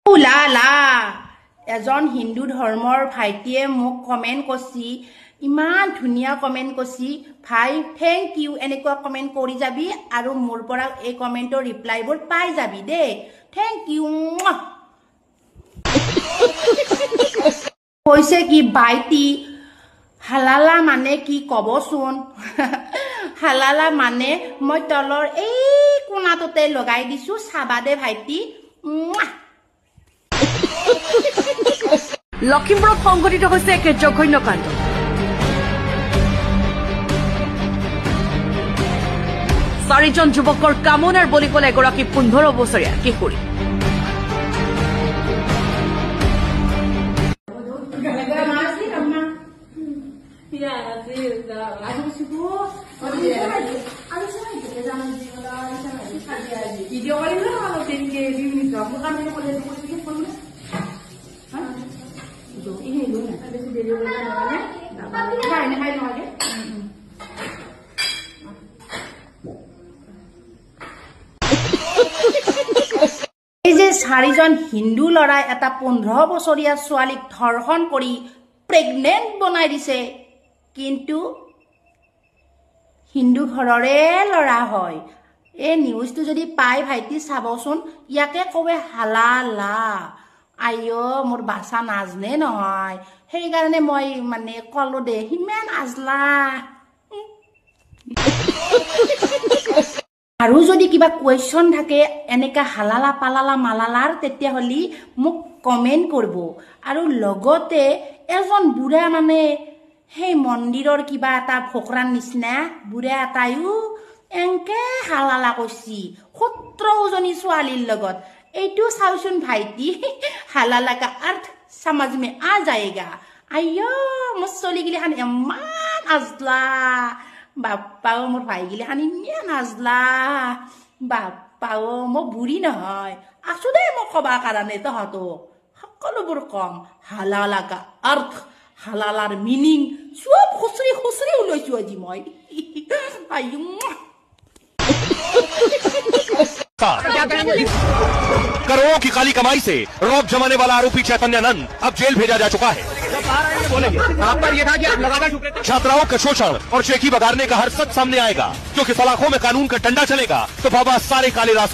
লা লা এজন হিন্দু ধৰ্মৰ ভাইটিয়ে মোক কমেন্ট কৰিছি ইমান ধুনীয়া কমেন্ট কৰিছি ভাই থ্যাংক ইউ এনেকুৱা কমেন্ট কৰি যাবি আৰু মোৰ পৰা এই কমেন্টৰ ৰিপ্লাইবোৰ পাই যাবি দে থ্যাংক ইউ কৈছে কি বাইটি হালালা মানে কি কবচোন হালালা মানে মই তলৰ এই কোণাটোতে লগাই দিছো চাবা দে ভাইটি লখিমপুৰত সংঘটিত হৈছে এক জঘন্য কাণ্ড চাৰিজন যুৱকৰ কামনাৰ বলি গ'ল এগৰাকী 15 বছৰীয়া কিশোৰী এই যে চাৰিজন হিন্দু লৰাই এটা 15 বছৰীয়া ছোৱালীক ধৰ্ষণ কৰি প্ৰেগনেন্ট বনাই দিছে কিন্তু হিন্দু ঘৰৰে লৰা হয় এই নিউজটো যদি পাই ভাইটি চাবচোন ইয়াকে কবে হালালা আইও মোৰ বাছা নাজনে নহয় সেই কাৰণে মই মানে কলো দে হিমান আজলা আৰু যদি কিবা কোৱেশ্চন থাকে এনেকা হালালা পালালা মালালাৰ তেতিয়া হলি মোক কমেন্ট কৰব আৰু লগতে এজন বুঢ়া মানে সেই মন্দিৰৰ কিবা এটা ফকৰাৰ নিচিনা বুঢ়া এটাইও এংকে হালালা কৈছি 17 জনী ছোৱালীৰ লগত এইটো চাওচোন ভাইটি হালালা কা अर्थ समझ में आ जाएगा আইও মোৰ চলি গিলি হান ইমান আজলা বাপ্পাও মোৰ ভাই গিলি হান ইমান আজলা বাপ্পাও মই বুঢ়ী নহয় আছো দে মই কবা কাৰণে তহঁতক সকলোবোৰ কম হালালা কা अर्थ হালালাৰ মিনিং সব খুচৰি খুচৰি ওলাইছো আজি মই আইও करोड़ों की काली कमाई से रौब जमाने वाला आरोपी चैतन्यानंद अब जेल भेजा जा चुका है आप पर यह था कि आप लगातार छात्राओं का शोषण और चेकी बगाड़ने का हर सच सामने आएगा क्योंकि सलाखों में कानून का डंडा चलेगा तो बाबा सारे काले रास्ते